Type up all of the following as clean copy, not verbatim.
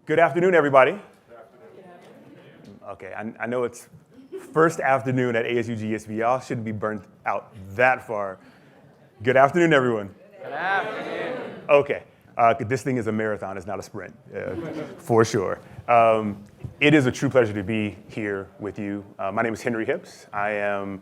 Good afternoon, everybody. Good afternoon. Okay, I know it's first afternoon at ASU+GSV. Y'all shouldn't be burnt out that far. Good afternoon, everyone. Good afternoon. Okay, this thing is a marathon, it's not a sprint, for sure. It is a true pleasure to be here with you. My name is Henry Hips. I am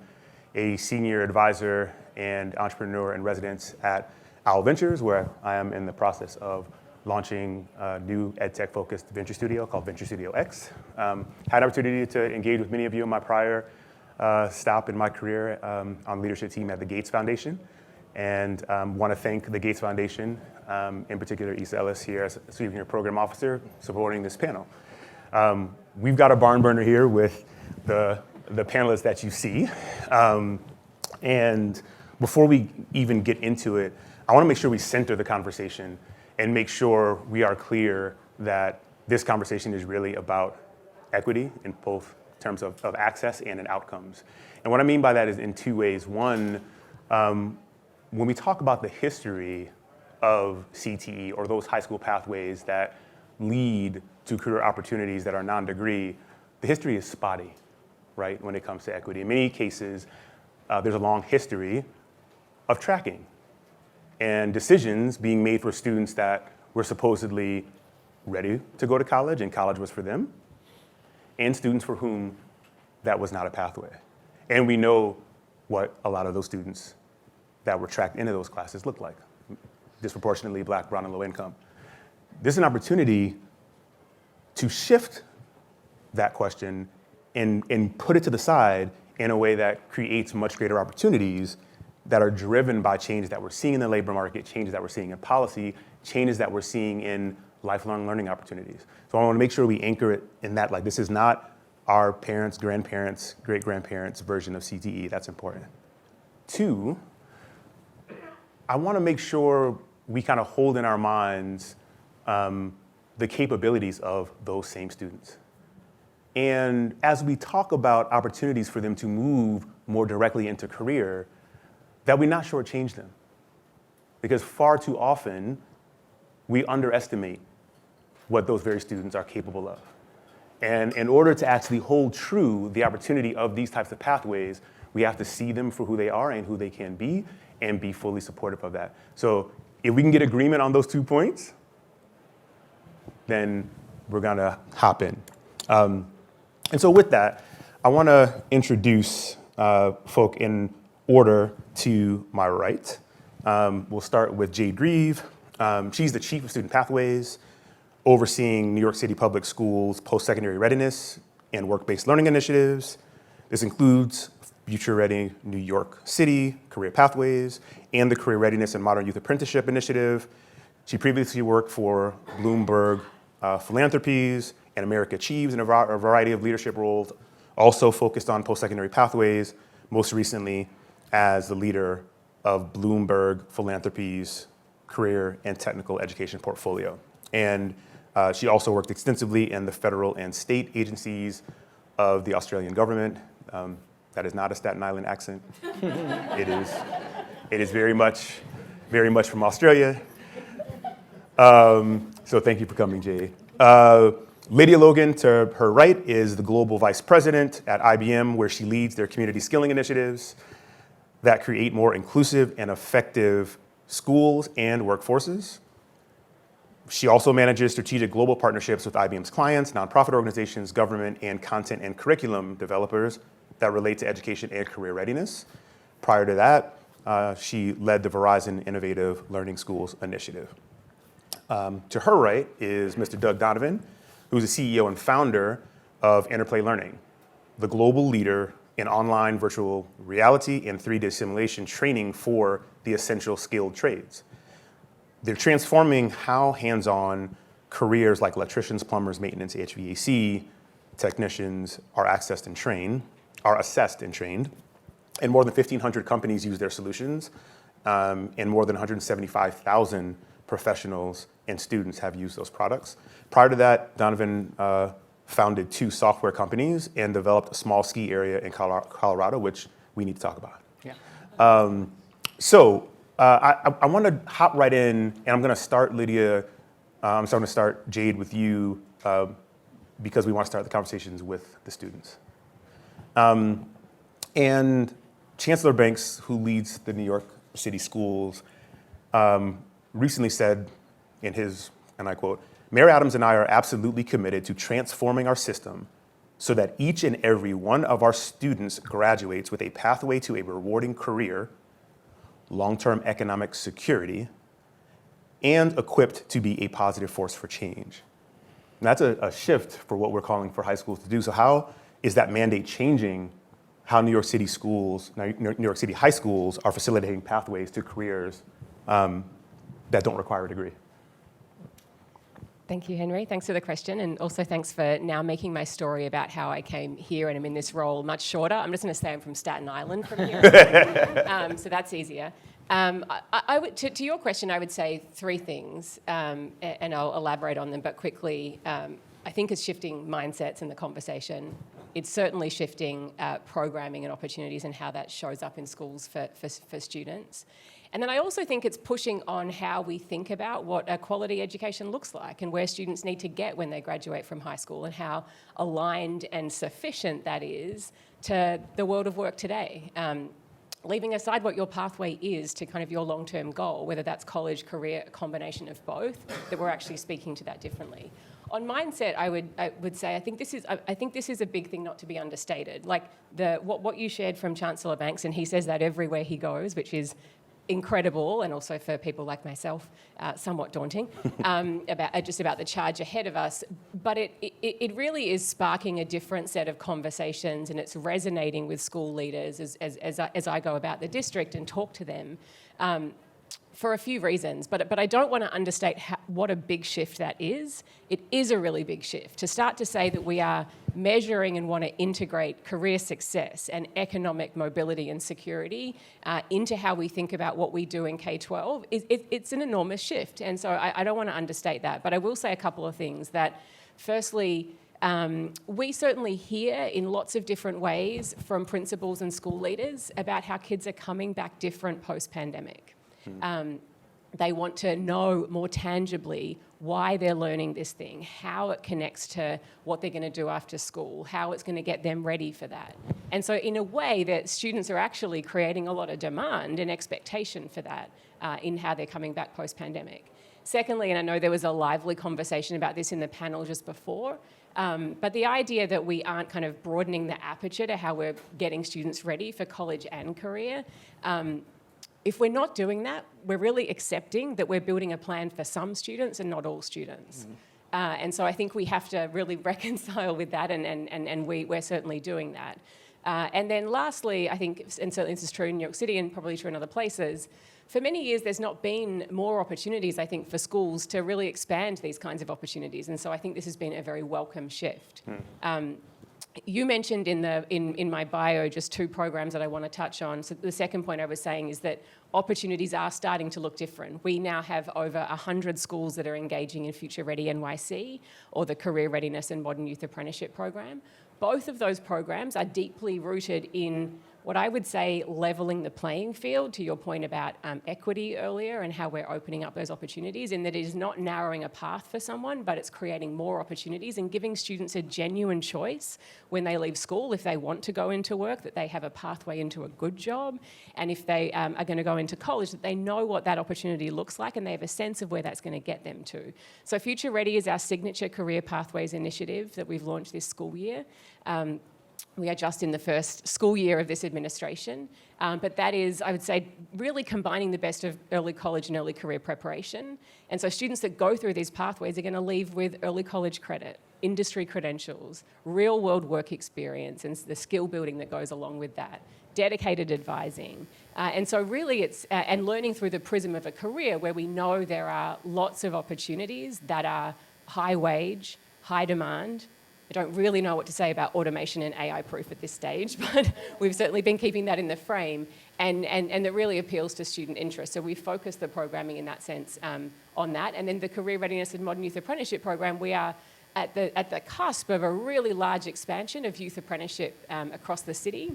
a senior advisor and entrepreneur in residence at Aguh Ventures, where I am in the process of launching a new EdTech-focused venture studio called Venture Studio X. Had an opportunity to engage with many of you in my prior stop in my career on the leadership team at the Gates Foundation, and want to thank the Gates Foundation, in particular Issa Ellis here as Senior Program Officer, supporting this panel. We've got a barn burner here with the panelists that you see, and before we even get into it, I want to make sure we center the conversation and make sure we are clear that this conversation is really about equity in both terms of access and in outcomes. And what I mean by that is in two ways. One, when we talk about the history of CTE or those high school pathways that lead to career opportunities that are non-degree, the history is spotty, right, when it comes to equity. In many cases, there's a long history of tracking and decisions being made for students that were supposedly ready to go to college and college was for them, and students for whom that was not a pathway. And we know what a lot of those students that were tracked into those classes looked like, disproportionately Black, brown, and low income. This is an opportunity to shift that question and put it to the side in a way that creates much greater opportunities that are driven by changes that we're seeing in the labor market, changes that we're seeing in policy, changes that we're seeing in lifelong learning opportunities. So I want to make sure we anchor it in that, like, this is not our parents, grandparents, great-grandparents' version of CTE. That's important. Two, I want to make sure we kind of hold in our minds the capabilities of those same students. And as we talk about opportunities for them to move more directly into career, that we not shortchange them. Because far too often, we underestimate what those very students are capable of. And in order to actually hold true the opportunity of these types of pathways, we have to see them for who they are and who they can be, and be fully supportive of that. So if we can get agreement on those 2 points, then we're gonna hop in. And so with that, I wanna introduce folk in order to my right. We'll start with Jade Grieve. She's the Chief of Student Pathways, overseeing New York City Public Schools post-secondary readiness and work-based learning initiatives. This includes Future Ready New York City Career Pathways and the Career Readiness and Modern Youth Apprenticeship Initiative. She previously worked for Bloomberg Philanthropies and America Achieves in a variety of leadership roles, also focused on post-secondary pathways, most recently as the leader of Bloomberg Philanthropies' career and technical education portfolio. And she also worked extensively in the federal and state agencies of the Australian government. That is not a Staten Island accent. It is very much from Australia. So thank you for coming, Jade. Lydia Logan, to her right, is the Global Vice President at IBM, where she leads their community skilling initiatives that create more inclusive and effective schools and workforces. She also manages strategic global partnerships with IBM's clients, nonprofit organizations, government, and content and curriculum developers that relate to education and career readiness. Prior to that, she led the Verizon Innovative Learning Schools Initiative. To her right is Mr. Doug Donovan, who's the CEO and founder of Interplay Learning, the global leader in online virtual reality and 3D simulation training for the essential skilled trades. They're transforming how hands-on careers like electricians, plumbers, maintenance, HVAC technicians are assessed and trained, and more than 1,500 companies use their solutions, and more than 175,000 professionals and students have used those products. Prior to that, Donovan founded 2 software companies and developed a small ski area in Colorado, which we need to talk about. Yeah. I want to hop right in, and I'm going to start, Lydia, I'm going to start, Jade, with you because we want to start the conversations with the students. And Chancellor Banks, who leads the New York City schools, recently said in his, and I quote, "Mayor Adams and I are absolutely committed to transforming our system so that each and every one of our students graduates with a pathway to a rewarding career, long-term economic security, and equipped to be a positive force for change." And that's a shift for what we're calling for high schools to do. So how is that mandate changing how New York City schools, New York City high schools are facilitating pathways to careers that don't require a degree? Thank you, Henry. Thanks for the question. And also thanks for now making my story about how I came here and I'm in this role much shorter. I'm just going to say I'm from Staten Island from here. So that's easier. To your question, I would say three things, and I'll elaborate on them, but quickly. I think it's shifting mindsets in the conversation. It's certainly shifting programming and opportunities and how that shows up in schools for students. And then I also think it's pushing on how we think about what a quality education looks like and where students need to get when they graduate from high school and how aligned and sufficient that is to the world of work today. Leaving aside what your pathway is to kind of your long-term goal, whether that's college, career, a combination of both, that we're actually speaking to that differently. On mindset, I would say I think this is a big thing not to be understated. Like what you shared from Chancellor Banks, and he says that everywhere he goes, which is incredible, and also for people like myself, somewhat daunting, about the charge ahead of us. But it really is sparking a different set of conversations, and it's resonating with school leaders as I go about the district and talk to them. For a few reasons, but I don't want to understate what a big shift that is. It is a really big shift. To start to say that we are measuring and want to integrate career success and economic mobility and security into how we think about what we do in K-12, it's an enormous shift. And so I don't want to understate that, but I will say a couple of things that, firstly, we certainly hear in lots of different ways from principals and school leaders about how kids are coming back different post-pandemic. They want to know more tangibly why they're learning this thing, how it connects to what they're going to do after school, how it's going to get them ready for that. And so in a way that students are actually creating a lot of demand and expectation for that in how they're coming back post-pandemic. Secondly, and I know there was a lively conversation about this in the panel just before, but the idea that we aren't kind of broadening the aperture to how we're getting students ready for college and career, if we're not doing that, we're really accepting that we're building a plan for some students and not all students. And so I think we have to really reconcile with that, and we're certainly doing that. And then lastly, I think, and certainly this is true in New York City and probably true in other places, for many years there's not been more opportunities, I think, for schools to really expand these kinds of opportunities. And so I think this has been a very welcome shift. You mentioned in my bio just two programs that I want to touch on. So the second point I was saying is that opportunities are starting to look different. We now have over 100 schools that are engaging in Future Ready NYC or the Career Readiness and Modern Youth Apprenticeship program. Both of those programs are deeply rooted in what I would say levelling the playing field, to your point about equity earlier and how we're opening up those opportunities, in that it is not narrowing a path for someone, but it's creating more opportunities and giving students a genuine choice when they leave school, if they want to go into work, that they have a pathway into a good job, and if they are going to go into college, that they know what that opportunity looks like and they have a sense of where that's going to get them to. So Future Ready is our signature career pathways initiative that we've launched this school year. We are just in the first school year of this administration, but that is, I would say, really combining the best of early college and early career preparation. And so students that go through these pathways are going to leave with early college credit, industry credentials, real world work experience, and the skill building that goes along with that, dedicated advising. And so really it's, and learning through the prism of a career where we know there are lots of opportunities that are high wage, high demand. I don't really know what to say about automation and AI proof at this stage, but we've certainly been keeping that in the frame, and that really appeals to student interest. So we focus the programming in that sense on that. And then the Career Readiness and Modern Youth Apprenticeship program, we are at the cusp of a really large expansion of youth apprenticeship across the city,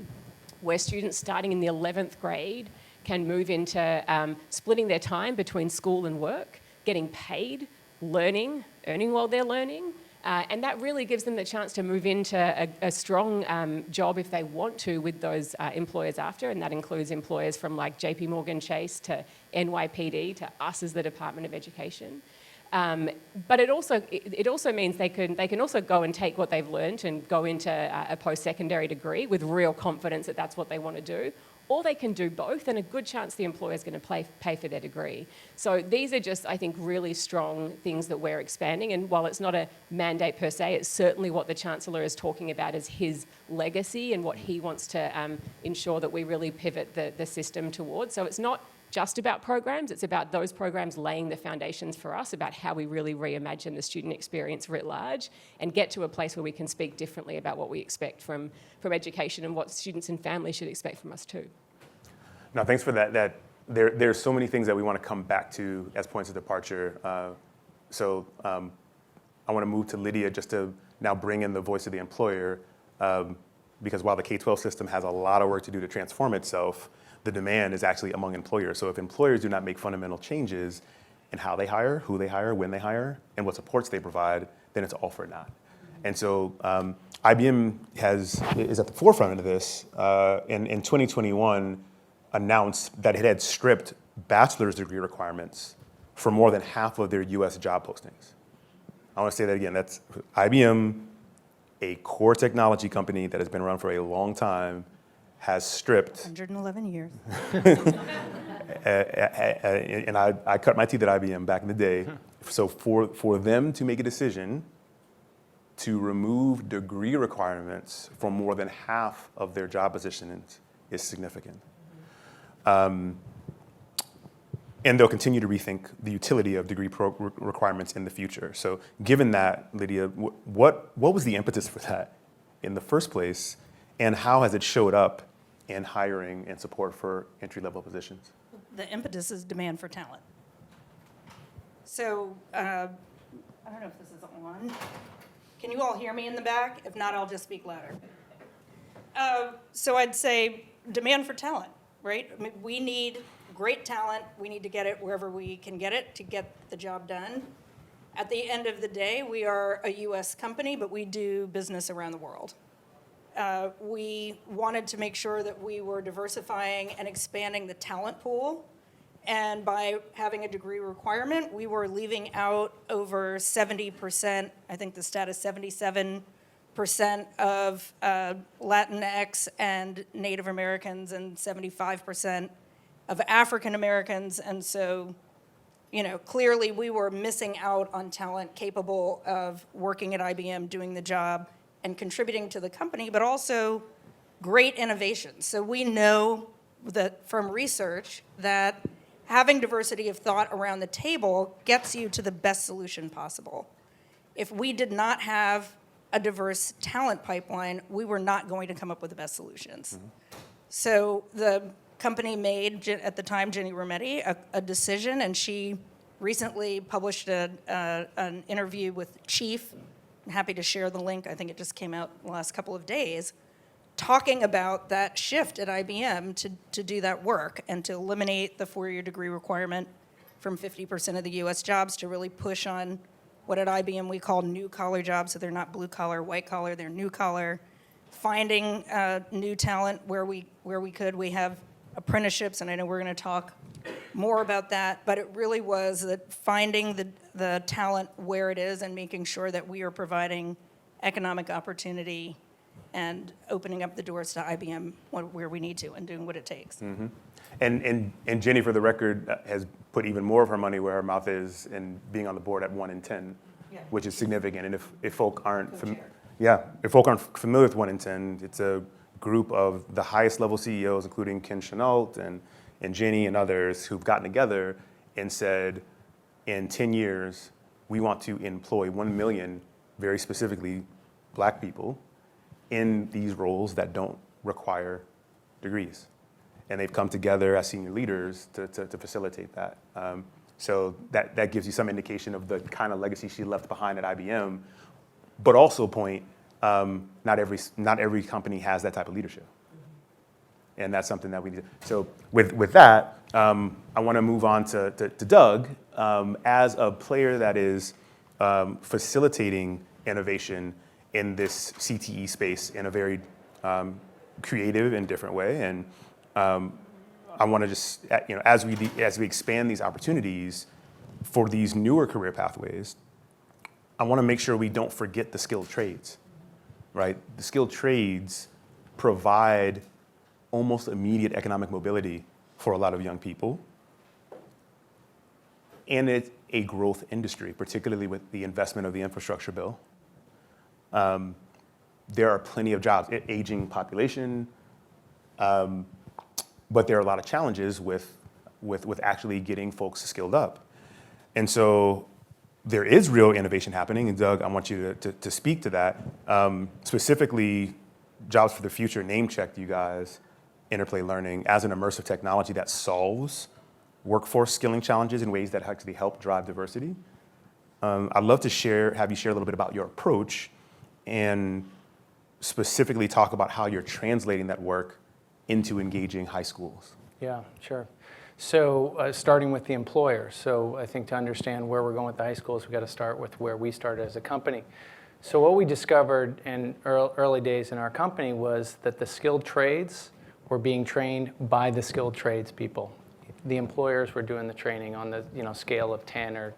where students starting in the 11th grade can move into splitting their time between school and work, getting paid, learning, earning while they're learning, And that really gives them the chance to move into a strong job if they want to with those employers after, and that includes employers from like JP Morgan Chase to NYPD to us as the Department of Education. But it also means they can also go and take what they've learned and go into a post-secondary degree with real confidence that that's what they want to do. Or they can do both, and a good chance the employer is going to pay for their degree. So these are just, I think, really strong things that we're expanding. And while it's not a mandate per se, it's certainly what the Chancellor is talking about as his legacy and what he wants to ensure that we really pivot the system towards. So it's not just about programs, it's about those programs laying the foundations for us about how we really reimagine the student experience writ large and get to a place where we can speak differently about what we expect from education and what students and families should expect from us too. Now, thanks for that. There's so many things that we want to come back to as points of departure. I want to move to Lydia just to now bring in the voice of the employer, because while the K-12 system has a lot of work to do to transform itself, the demand is actually among employers. So if employers do not make fundamental changes in how they hire, who they hire, when they hire, and what supports they provide, then it's all for naught. And so IBM is at the forefront of this. In 2021, announced that it had stripped bachelor's degree requirements for more than half of their US job postings. I want to say that again. That's IBM, a core technology company that has been around for a long time, has stripped 111 years. and I cut my teeth at IBM back in the day. So for them to make a decision to remove degree requirements from more than half of their job positions is significant. And they'll continue to rethink the utility of degree requirements in the future. So given that, Lydia, what was the impetus for that in the first place, and how has it showed up in hiring and support for entry-level positions? The impetus is demand for talent. So I don't know if this is on. Can you all hear me in the back? If not, I'll just speak louder. So I'd say demand for talent, right? I mean, we need great talent. We need to get it wherever we can get it to get the job done. At the end of the day, we are a US company, but we do business around the world. We wanted to make sure that we were diversifying and expanding the talent pool. And by having a degree requirement, we were leaving out over 70%, I think the stat is 77% of Latinx and Native Americans and 75% of African Americans. And so, clearly we were missing out on talent capable of working at IBM, doing the job, and contributing to the company, but also great innovation. So we know that from research that having diversity of thought around the table gets you to the best solution possible. If we did not have a diverse talent pipeline, we were not going to come up with the best solutions. Mm-hmm. So the company made, at the time, Jenny Rometty, a decision, and she recently published an interview with Chief. I'm happy to share the link. I think it just came out the last couple of days, talking about that shift at IBM to do that work and to eliminate the four-year degree requirement from 50% of the US jobs to really push on what at IBM we call new-collar jobs, so they're not blue-collar, white-collar, they're new-collar. Finding new talent where we could. We have apprenticeships, and I know we're going to talk more about that, but it really was that finding the talent where it is and making sure that we are providing economic opportunity and opening up the doors to IBM where we need to and doing what it takes. Mm-hmm. And Jenny, for the record, has put even more of her money where her mouth is in being on the board at 1 in 10, yeah, which is significant. And if folk aren't familiar with 1 in 10, it's a group of the highest level CEOs, including Ken Chenault and Jenny and others, who've gotten together and said, in 10 years, we want to employ 1 million, very specifically, Black people in these roles that don't require degrees. And they've come together as senior leaders to facilitate that. So that gives you some indication of the kind of legacy she left behind at IBM, but also point, not every company has that type of leadership. And that's something that we need. So with that, I want to move on to Doug. As a player that is facilitating innovation in this CTE space in a very creative and different way. And I want to just, as we expand these opportunities for these newer career pathways, I want to make sure we don't forget the skilled trades, right? The skilled trades provide almost immediate economic mobility for a lot of young people. And it's a growth industry, particularly with the investment of the infrastructure bill. There are plenty of jobs, aging population, but there are a lot of challenges with actually getting folks skilled up. And so there is real innovation happening, and Doug, I want you to speak to that. Specifically, Jobs for the Future name-checked you guys, Interplay Learning, as an immersive technology that solves workforce skilling challenges in ways that actually help drive diversity. I'd love to have you share a little bit about your approach and specifically talk about how you're translating that work into engaging high schools. Yeah, sure. So starting with the employer. So I think to understand where we're going with the high schools, we've got to start with where we started as a company. So what we discovered in early days in our company was that the skilled trades were being trained by the skilled trades people. The employers were doing the training on the scale of 10 or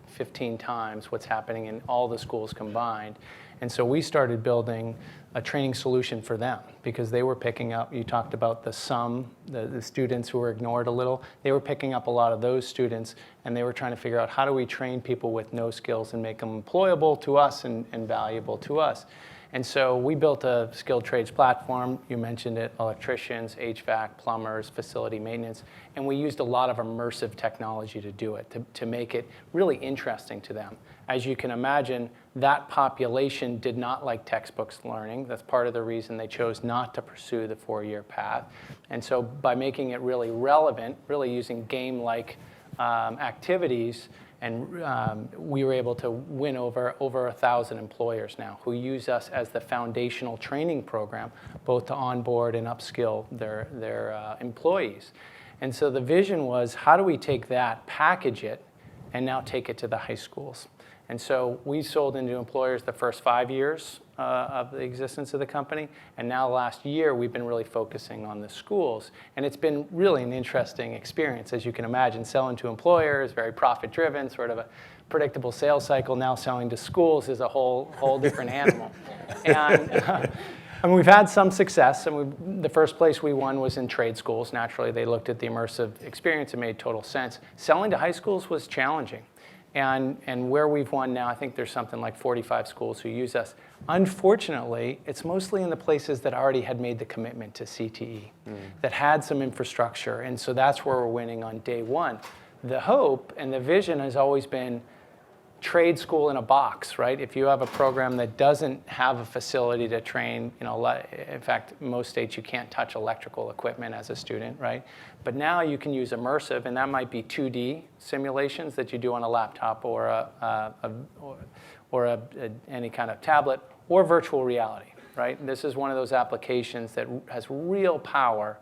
15 times what's happening in all the schools combined. And so we started building a training solution for them because they were picking up, you talked about the students who were ignored a little, they were picking up a lot of those students, and they were trying to figure out how do we train people with no skills and make them employable to us and valuable to us. And so we built a skilled trades platform. You mentioned it, electricians, HVAC, plumbers, facility maintenance. And we used a lot of immersive technology to do it, to make it really interesting to them. As you can imagine, that population did not like textbooks learning. That's part of the reason they chose not to pursue the 4-year path. And so by making it really relevant, really using game-like activities, and we were able to win over 1,000 employers now who use us as the foundational training program, both to onboard and upskill their employees. And so the vision was, how do we take that, package it, and now take it to the high schools? And so we sold into employers the first 5 years of the existence of the company. And now last year, we've been really focusing on the schools. And it's been really an interesting experience. As you can imagine, selling to employers, very profit-driven, sort of a predictable sales cycle. Now selling to schools is a whole different animal. And we've had some success. And the first place we won was in trade schools. Naturally, they looked at the immersive experience. It made total sense. Selling to high schools was challenging. And where we've won now, I think there's something like 45 schools who use us. Unfortunately, it's mostly in the places that already had made the commitment to CTE, that had some infrastructure. And so that's where we're winning on day one. The hope and the vision has always been trade school in a box, right? If you have a program that doesn't have a facility to train, in fact, most states you can't touch electrical equipment as a student, right? But now you can use immersive, and that might be 2D simulations that you do on a laptop or any kind of tablet, or virtual reality, right? This is one of those applications that has real power.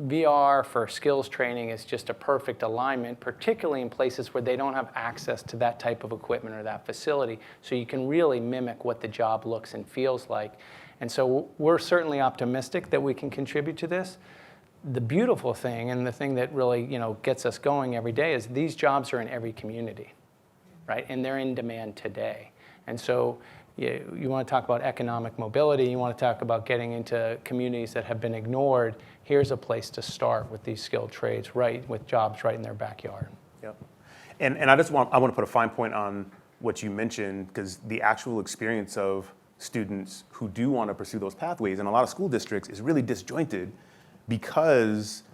VR for skills training is just a perfect alignment, particularly in places where they don't have access to that type of equipment or that facility. So you can really mimic what the job looks and feels like. And so we're certainly optimistic that we can contribute to this. The beautiful thing, and the thing that really gets us going every day, is these jobs are in every community, right? And they're in demand today. And so you want to talk about economic mobility, you want to talk about getting into communities that have been ignored. Here's a place to start with these skilled trades, right, with jobs right in their backyard. Yep. And I want to put a fine point on what you mentioned, because the actual experience of students who do want to pursue those pathways in a lot of school districts is really disjointed, because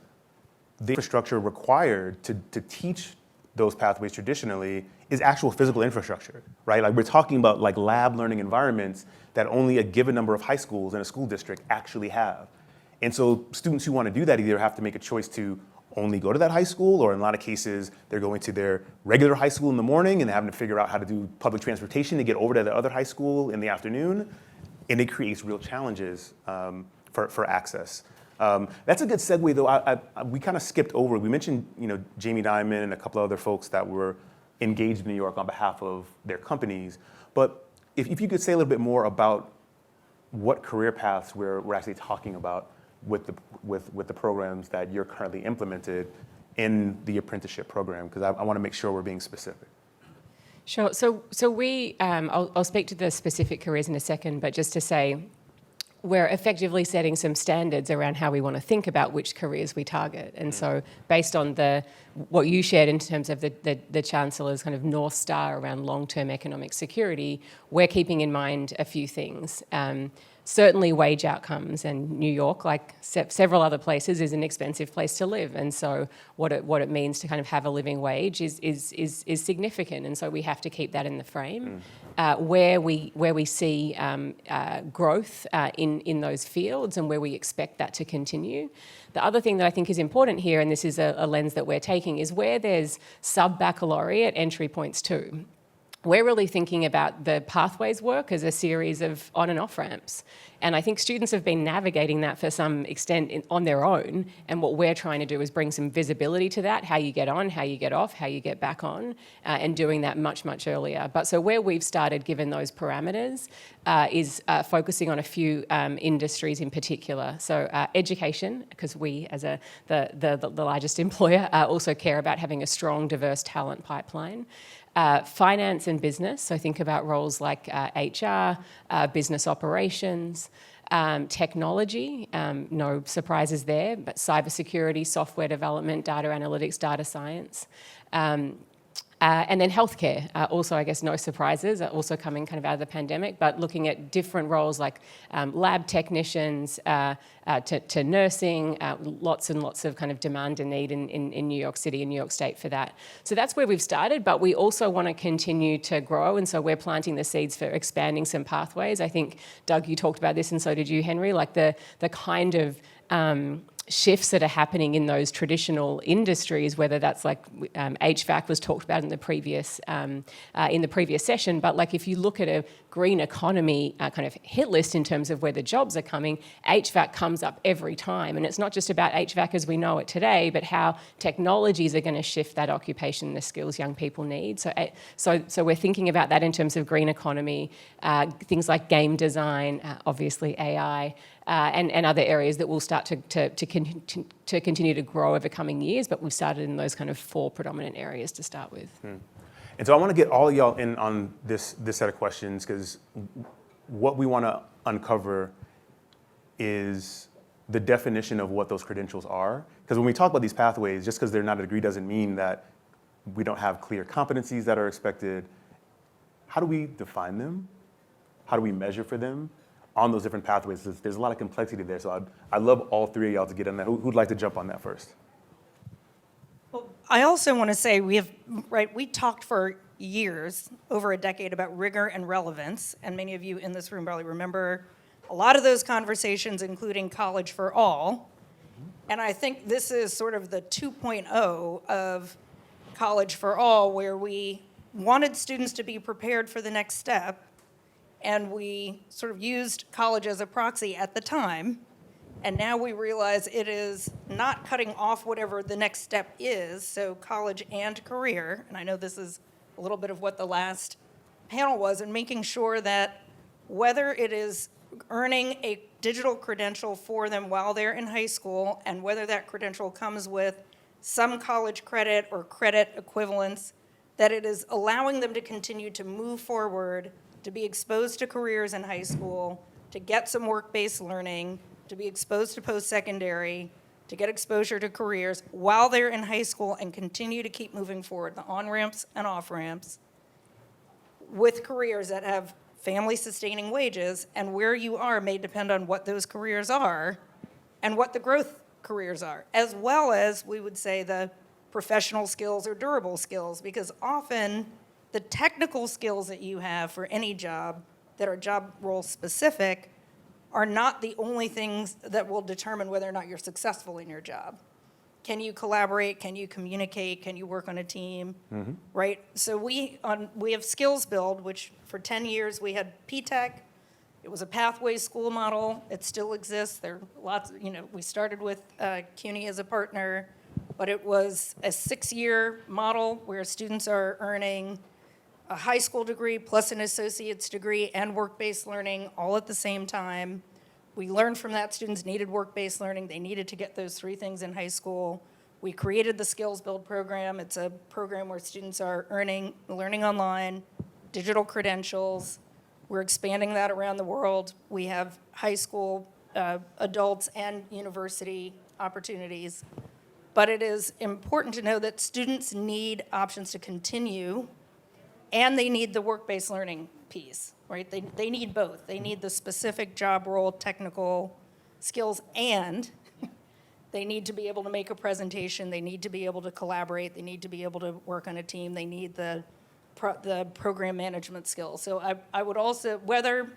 the infrastructure required to teach those pathways traditionally is actual physical infrastructure, right? Like we're talking about like lab learning environments that only a given number of high schools in a school district actually have. And so students who want to do that either have to make a choice to only go to that high school, or in a lot of cases, they're going to their regular high school in the morning and they're having to figure out how to do public transportation to get over to the other high school in the afternoon. And it creates real challenges for access. That's a good segue, though. We kind of skipped over. We mentioned, Jamie Dimon and a couple of other folks that were engaged in New York on behalf of their companies. But if you could say a little bit more about what career paths we're actually talking about with the programs that you're currently implemented in the apprenticeship program, because I want to make sure we're being specific. Sure. So we, I'll speak to the specific careers in a second, but just to say, we're effectively setting some standards around how we want to think about which careers we target. And so based on what you shared in terms of the Chancellor's kind of North Star around long-term economic security, we're keeping in mind a few things. Certainly wage outcomes, and New York, like several other places, is an expensive place to live. And so what it means to kind of have a living wage is significant. And so we have to keep that in the frame. Where we see growth in those fields and where we expect that to continue. The other thing that I think is important here, and this is a lens that we're taking, is where there's sub-baccalaureate entry points too. We're really thinking about the pathways work as a series of on and off ramps. And I think students have been navigating that for some extent on their own. And what we're trying to do is bring some visibility to that, how you get on, how you get off, how you get back on, and doing that much, much earlier. But so where we've started, given those parameters, is focusing on a few industries in particular. So education, because we as the largest employer also care about having a strong, diverse talent pipeline. Finance and business, so think about roles like HR, business operations, technology, no surprises there, but cybersecurity, software development, data analytics, data science. And then healthcare, also I guess no surprises, also coming kind of out of the pandemic, but looking at different roles like lab technicians to nursing, lots and lots of kind of demand and need in New York City and New York State for that. So that's where we've started, but we also want to continue to grow, and so we're planting the seeds for expanding some pathways. I think, Doug, you talked about this, and so did you, Henry, like the kind of shifts that are happening in those traditional industries, whether that's like HVAC was talked about in the previous session, but like if you look at a green economy kind of hit list in terms of where the jobs are coming, HVAC comes up every time. And it's not just about HVAC as we know it today, but how technologies are going to shift that occupation, the skills young people need. So we're thinking about that in terms of green economy, things like game design, obviously AI, and other areas that will start to continue to grow over coming years, but we've started in those kind of 4 predominant areas to start with. And so I want to get all of y'all in on this set of questions, because what we want to uncover is the definition of what those credentials are. Because when we talk about these pathways, just because they're not a degree doesn't mean that we don't have clear competencies that are expected. How do we define them? How do we measure for them on those different pathways? There's a lot of complexity there, so I'd love all 3 of y'all to get on that. Who'd like to jump on that first? Well, I also want to say we talked for years, over a decade, about rigor and relevance, and many of you in this room probably remember a lot of those conversations, including College for All. And I think this is sort of the 2.0 of College for All, where we wanted students to be prepared for the next step, and we sort of used college as a proxy at the time. And now we realize it is not cutting off whatever the next step is, so college and career, and I know this is a little bit of what the last panel was, and making sure that whether it is earning a digital credential for them while they're in high school, and whether that credential comes with some college credit or credit equivalents, that it is allowing them to continue to move forward, to be exposed to careers in high school, to get some work-based learning, to be exposed to post-secondary, to get exposure to careers while they're in high school and continue to keep moving forward, the on-ramps and off-ramps, with careers that have family-sustaining wages, and where you are may depend on what those careers are and what the growth careers are, as well as, we would say, the professional skills or durable skills, because often the technical skills that you have for any job that are job role specific are not the only things that will determine whether or not you're successful in your job. Can you collaborate? Can you communicate? Can you work on a team? Mm-hmm. Right? So we have Skills Build, which for 10 years we had P-TECH. It was a pathway school model. It still exists. There are lots, we started with CUNY as a partner, but it was a 6-year model where students are earning a high school degree plus an associate's degree and work-based learning all at the same time. We learned from that students needed work-based learning. They needed to get those 3 things in high school. We created the Skills Build program. It's a program where students are learning online, digital credentials. We're expanding that around the world. We have high school, adults, and university opportunities. But it is important to know that students need options to continue, and they need the work-based learning piece, right? They need both. They need the specific job role, technical skills, and they need to be able to make a presentation. They need to be able to collaborate. They need to be able to work on a team. They need the program management skills. So I would also, whether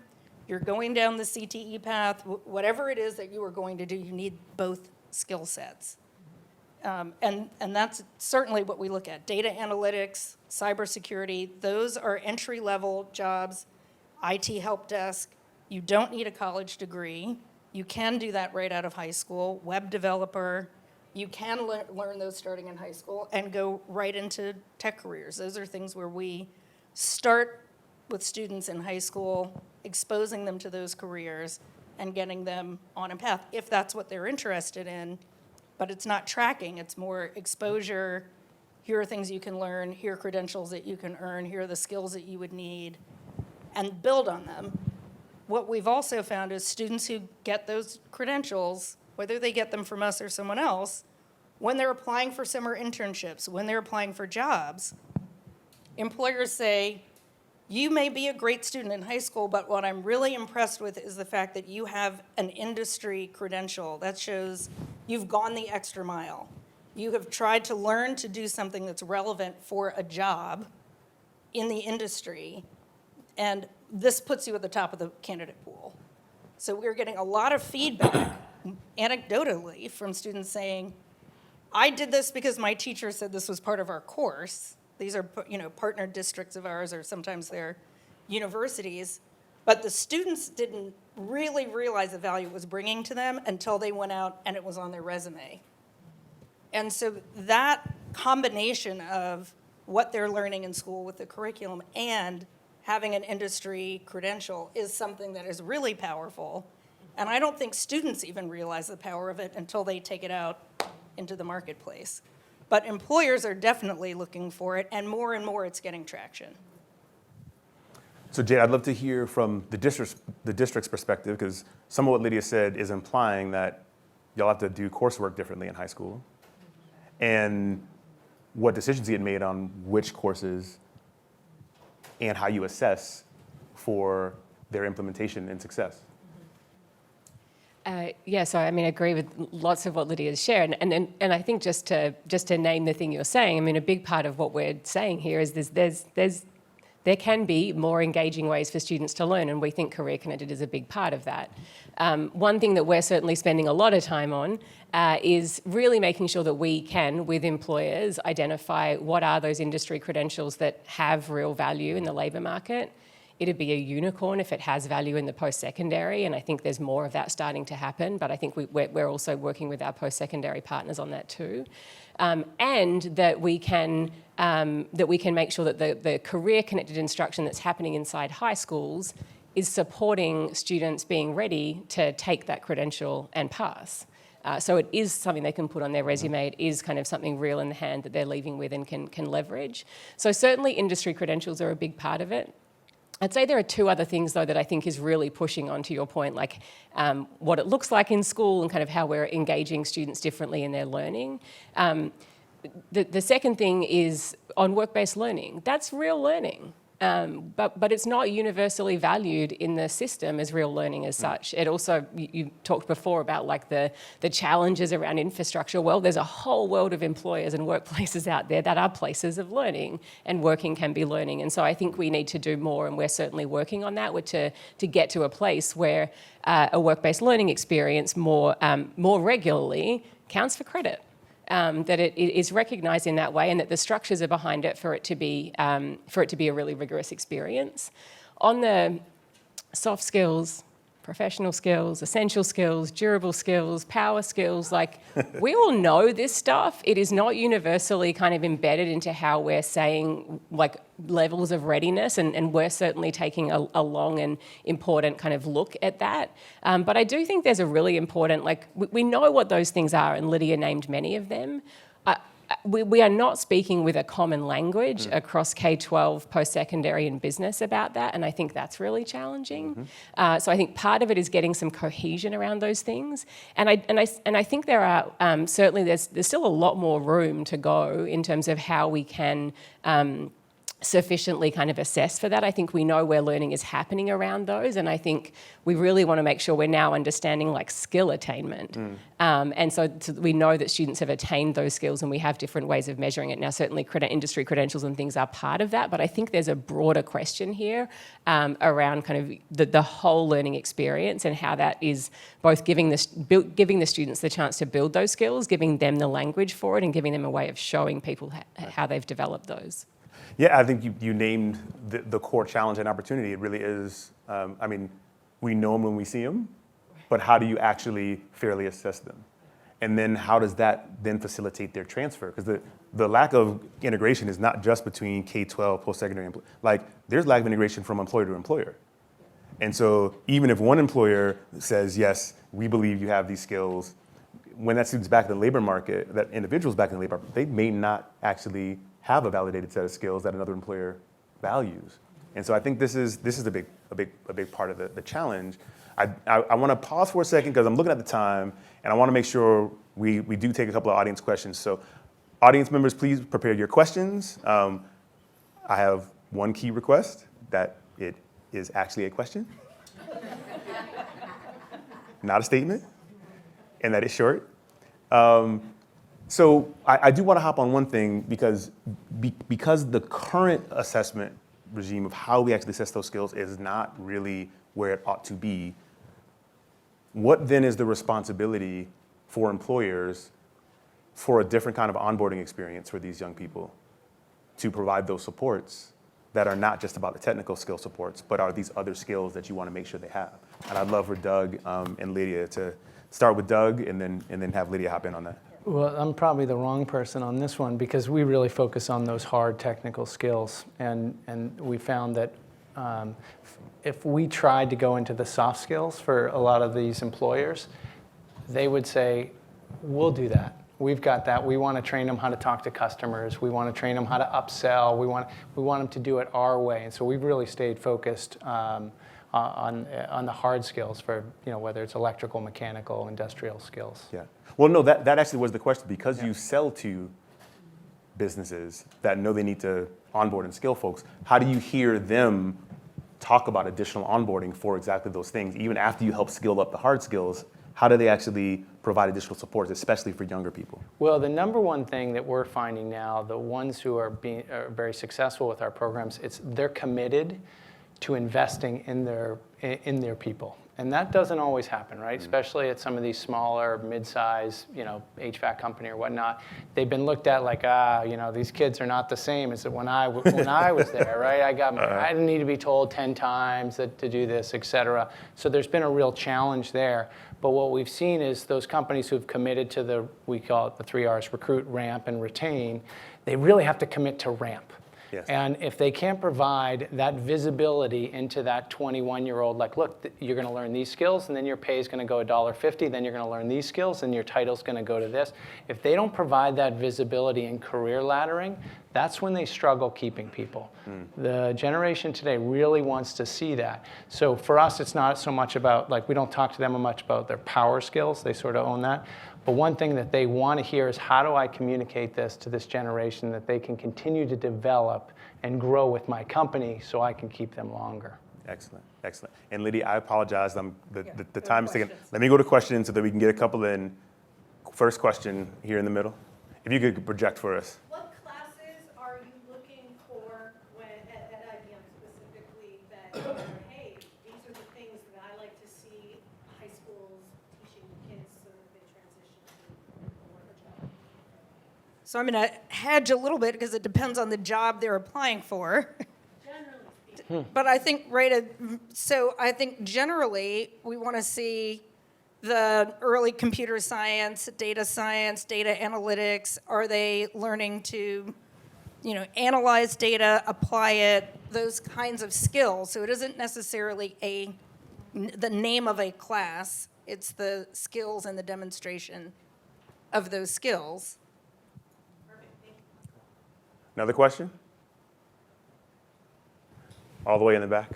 you're going down the CTE path, whatever it is that you are going to do, you need both skill sets. And that's certainly what we look at. Data analytics, cybersecurity, those are entry-level jobs. IT help desk, you don't need a college degree. You can do that right out of high school. Web developer, you can learn those starting in high school and go right into tech careers. Those are things where we start with students in high school, exposing them to those careers and getting them on a path, if that's what they're interested in. But it's not tracking, it's more exposure. Here are things you can learn, here are credentials that you can earn, here are the skills that you would need, and build on them. What we've also found is students who get those credentials, whether they get them from us or someone else, when they're applying for summer internships, when they're applying for jobs, employers say, you may be a great student in high school, but what I'm really impressed with is the fact that you have an industry credential. That shows you've gone the extra mile. You have tried to learn to do something that's relevant for a job in the industry, and this puts you at the top of the candidate pool. So we're getting a lot of feedback, anecdotally, from students saying, I did this because my teacher said this was part of our course. These are, partner districts of ours, or sometimes they're universities. But the students didn't really realize the value it was bringing to them until they went out and it was on their resume. And so that combination of what they're learning in school with the curriculum and having an industry credential is something that is really powerful. And I don't think students even realize the power of it until they take it out into the marketplace. But employers are definitely looking for it, and more it's getting traction. So Jade, I'd love to hear from the district's perspective, because some of what Lydia said is implying that y'all have to do coursework differently in high school, and what decisions get made on which courses and how you assess for their implementation and success. So I agree with lots of what Lydia's shared, and I think just to name the thing you're saying, a big part of what we're saying here is there can be more engaging ways for students to learn, and we think Career Connected is a big part of that. One thing that we're certainly spending a lot of time on is really making sure that we can, with employers, identify what are those industry credentials that have real value in the labour market. It'd be a unicorn if it has value in the post-secondary, and I think there's more of that starting to happen, but I think we're also working with our post-secondary partners on that too. And that we can make sure that the career-connected instruction that's happening inside high schools is supporting students being ready to take that credential and pass. So it is something they can put on their resume. It is kind of something real in the hand that they're leaving with and can leverage. So certainly industry credentials are a big part of it. I'd say there are 2 other things, though, that I think is really pushing on to your point, like what it looks like in school and kind of how we're engaging students differently in their learning. The second thing is on work-based learning. That's real learning, but it's not universally valued in the system as real learning as such. It also, you talked before about like the challenges around infrastructure. Well, there's a whole world of employers and workplaces out there that are places of learning, and working can be learning. And so I think we need to do more, and we're certainly working on that, to get to a place where a work-based learning experience more regularly counts for credit. That it is recognised in that way, and that the structures are behind it for it to be a really rigorous experience. On the soft skills, professional skills, essential skills, durable skills, power skills. Like, we all know this stuff. It is not universally kind of embedded into how we're saying, like, levels of readiness, and we're certainly taking a long and important kind of look at that. But I do think there's a really important, like, we know what those things are, and Lydia named many of them. We are not speaking with a common language across K-12, post-secondary and business about that, and I think that's really challenging. So I think part of it is getting some cohesion around those things, and I think there are certainly there's still a lot more room to go in terms of how we can sufficiently kind of assess for that. I think we know where learning is happening around those, and I think we really want to make sure we're now understanding like skill attainment. And so we know that students have attained those skills, and we have different ways of measuring it. Now, certainly industry credentials and things are part of that, but I think there's a broader question here around kind of the whole learning experience and how that is both giving the students the chance to build those skills, giving them the language for it, and giving them a way of showing people how they've developed those. Yeah, I think you named the core challenge and opportunity. It really is, I mean, we know them when we see them, but how do you actually fairly assess them? And then how does that then facilitate their transfer? Because the lack of integration is not just between K-12, post-secondary, like there's lack of integration from employer to employer. And so even if one employer says, yes, we believe you have these skills, when that student's back in the labor market, that individual's back in the labor market, they may not actually have a validated set of skills that another employer values. And so I think this is a big part of the challenge. I want to pause for a second because I'm looking at the time, and I want to make sure we do take a couple of audience questions. So audience members, please prepare your questions. I have one key request, that it is actually a question, not a statement, and that it's short. So I do want to hop on one thing because the current assessment regime of how we actually assess those skills is not really where it ought to be. What then is the responsibility for employers for a different kind of onboarding experience for these young people to provide those supports that are not just about the technical skill supports, but are these other skills that you want to make sure they have? And I'd love for Doug and Lydia to start with Doug and then have Lydia hop in on that. Well, I'm probably the wrong person on this one because we really focus on those hard technical skills. And we found that if we tried to go into the soft skills for a lot of these employers, they would say, we'll do that. We've got that. We want to train them how to talk to customers. We want to train them how to upsell. We want them to do it our way. And so we've really stayed focused on the hard skills for, whether it's electrical, mechanical, industrial skills. Yeah. Well, no, that actually was the question. Because you sell to businesses that know they need to onboard and skill folks, how do you hear them talk about additional onboarding for exactly those things? Even after you help skill up the hard skills, how do they actually provide additional supports, especially for younger people? Well, the number one thing that we're finding now, the ones who are very successful with our programs, they're committed to investing in their people. And that doesn't always happen, right? Mm-hmm. Especially at some of these smaller, mid-size, HVAC company or whatnot. They've been looked at like, these kids are not the same as when I was there, right? I didn't need to be told 10 times to do this, et cetera. So there's been a real challenge there. But what we've seen is those companies who've committed to we call it the 3 R's, recruit, ramp, and retain, they really have to commit to ramp. Yes. And if they can't provide that visibility into that 21-year-old, like, look, you're going to learn these skills, and then your pay is going to go $1.50, then you're going to learn these skills, and your title's going to go to this. If they don't provide that visibility in career laddering, that's when they struggle keeping people. The generation today really wants to see that. So for us, it's not so much about, we don't talk to them much about their power skills. They sort of own that. But one thing that they want to hear is, how do I communicate this to this generation that they can continue to develop and grow with my company so I can keep them longer? Excellent, excellent. And Lydia, I apologize. The time is taking. Let me go to questions so that we can get a couple in. First question here in the middle. If you could project for us. What classes are you looking for at IBM specifically that, hey, these are the things that I like to see high schools teaching kids so that they transition to a work job? So I'm going to hedge a little bit because it depends on the job they're applying for. Generally speaking. But I think, right, so I think generally, we want to see the early computer science, data analytics. Are they learning to, analyze data, apply it, those kinds of skills? So it isn't necessarily the name of a class, it's the skills and the demonstration of those skills. Another question? All the way in the back.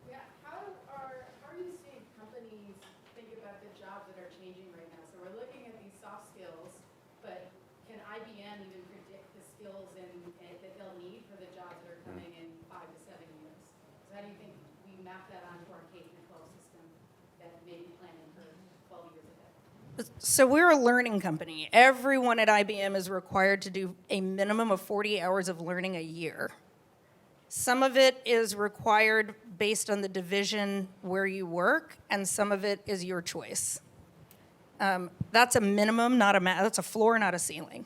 Yeah, how are you seeing companies think about the jobs that are changing right now? So we're looking at these soft skills, but can IBM even predict the skills that they'll need for the jobs that are coming in 5 to 7 years? So how do you think we map that onto our K-12 system that may be planning for 12 years ahead? So we're a learning company. Everyone at IBM is required to do a minimum of 40 hours of learning a year. Some of it is required based on the division where you work, and some of it is your choice. That's a minimum, that's a floor, not a ceiling.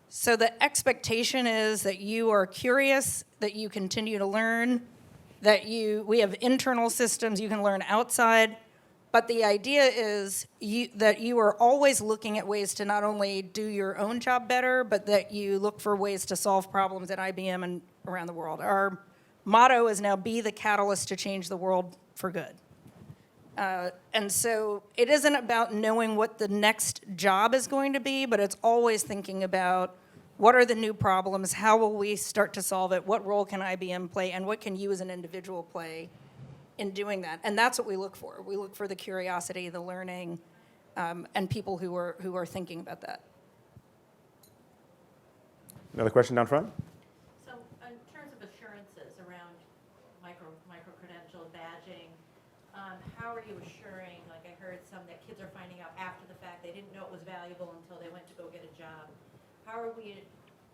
So the expectation is that you are curious, that you continue to learn, that we have internal systems, you can learn outside, but the idea is that you are always looking at ways to not only do your own job better, but that you look for ways to solve problems at IBM and around the world. Our motto is now be the catalyst to change the world for good. And so it isn't about knowing what the next job is going to be, but it's always thinking about what are the new problems, how will we start to solve it, what role can IBM play, and what can you as an individual play in doing that. And that's what we look for. We look for the curiosity, the learning, and people who are thinking about that. Another question down front? So in terms of assurances around micro-credential badging, how are you assuring, like I heard some that kids are finding out after the fact, they didn't know it was valuable until they went to go get a job. How are we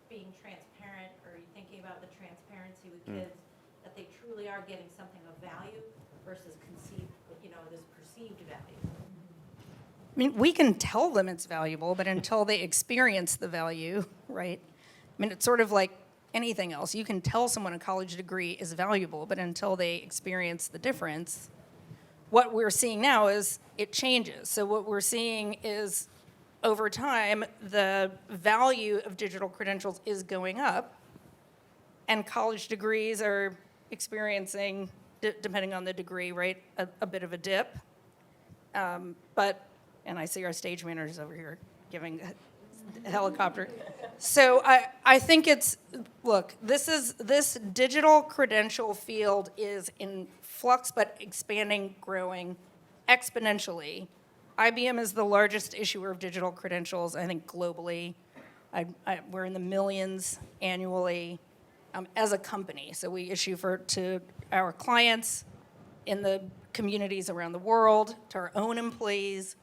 being transparent, or are you thinking about the transparency with kids, that they truly are getting something of value versus this perceived value? I mean, we can tell them it's valuable, but until they experience the value, right? I mean, it's sort of like anything else. You can tell someone a college degree is valuable, but until they experience the difference, what we're seeing now is it changes. So what we're seeing is over time, the value of digital credentials is going up, and college degrees are experiencing, depending on the degree, right, a bit of a dip. And I see our stage managers over here giving a helicopter. So I think this digital credential field is in flux, but expanding, growing exponentially. IBM is the largest issuer of digital credentials, I think, globally. We're in the millions annually as a company. So we issue to our clients in the communities around the world, to our own employees.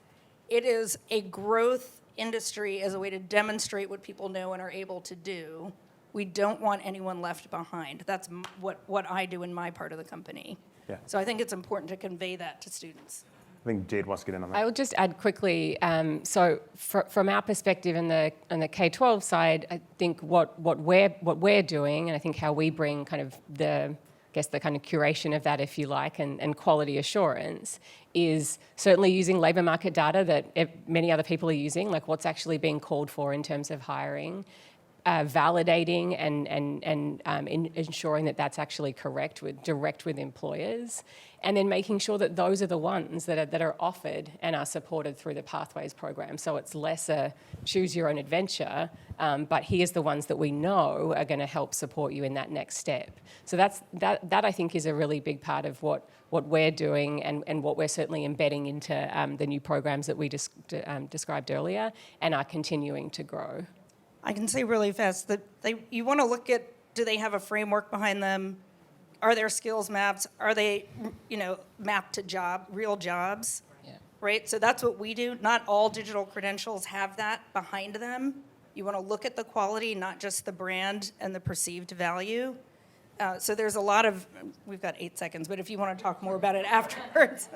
It is a growth industry as a way to demonstrate what people know and are able to do. We don't want anyone left behind. That's what I do in my part of the company. Yeah. So I think it's important to convey that to students. I think Jade wants to get in on that. I will just add quickly, so from our perspective on the K-12 side, I think what we're doing, and I think how we bring kind of the kind of curation of that, if you like, and quality assurance, is certainly using labour market data that many other people are using, like what's actually being called for in terms of hiring, validating and ensuring that that's actually direct with employers, and then making sure that those are the ones that are offered and are supported through the Pathways program. So it's less a choose your own adventure, but here's the ones that we know are going to help support you in that next step. So that I think is a really big part of what we're doing and what we're certainly embedding into the new programs that we described earlier and are continuing to grow. I can say really fast that you want to look at, do they have a framework behind them? Are there skills maps? Are they, mapped to real jobs? Yeah. Right? So that's what we do. Not all digital credentials have that behind them. You want to look at the quality, not just the brand and the perceived value. So there's a lot of, we've got 8 seconds, but if you want to talk more about it afterwards.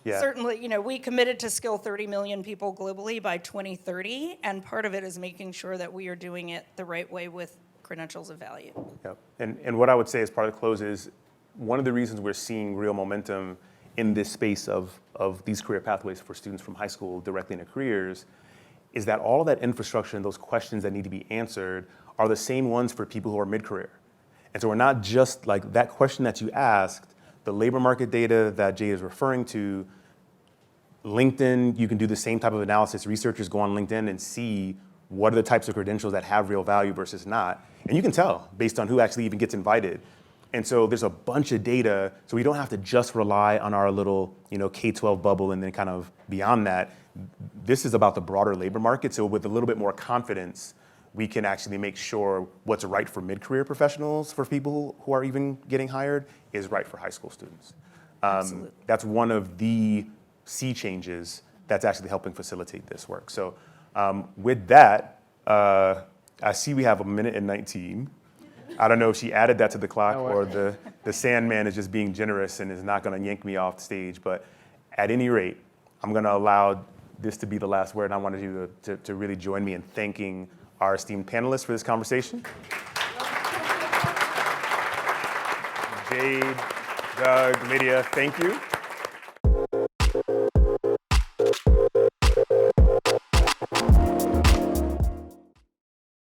Yeah. Certainly, we committed to skill 30 million people globally by 2030, and part of it is making sure that we are doing it the right way with credentials of value. Yep. And what I would say as part of the close is one of the reasons we're seeing real momentum in this space of these career pathways for students from high school directly into careers is that all of that infrastructure and those questions that need to be answered are the same ones for people who are mid-career. And so we're not just like that question that you asked, the labor market data that Jade is referring to, LinkedIn, you can do the same type of analysis. Researchers go on LinkedIn and see what are the types of credentials that have real value versus not. And you can tell based on who actually even gets invited. And so there's a bunch of data, so we don't have to just rely on our little, K-12 bubble and then kind of beyond that. This is about the broader labor market, so with a little bit more confidence, we can actually make sure what's right for mid-career professionals, for people who are even getting hired, is right for high school students. Absolutely. That's one of the sea changes that's actually helping facilitate this work. So with that, I see we have 1:19. I don't know if she added that to the clock or the Sandman is just being generous and is not going to yank me off stage. But at any rate, I'm going to allow this to be the last word. And I wanted you to really join me in thanking our esteemed panelists for this conversation. Jade, Doug, Lydia, thank you.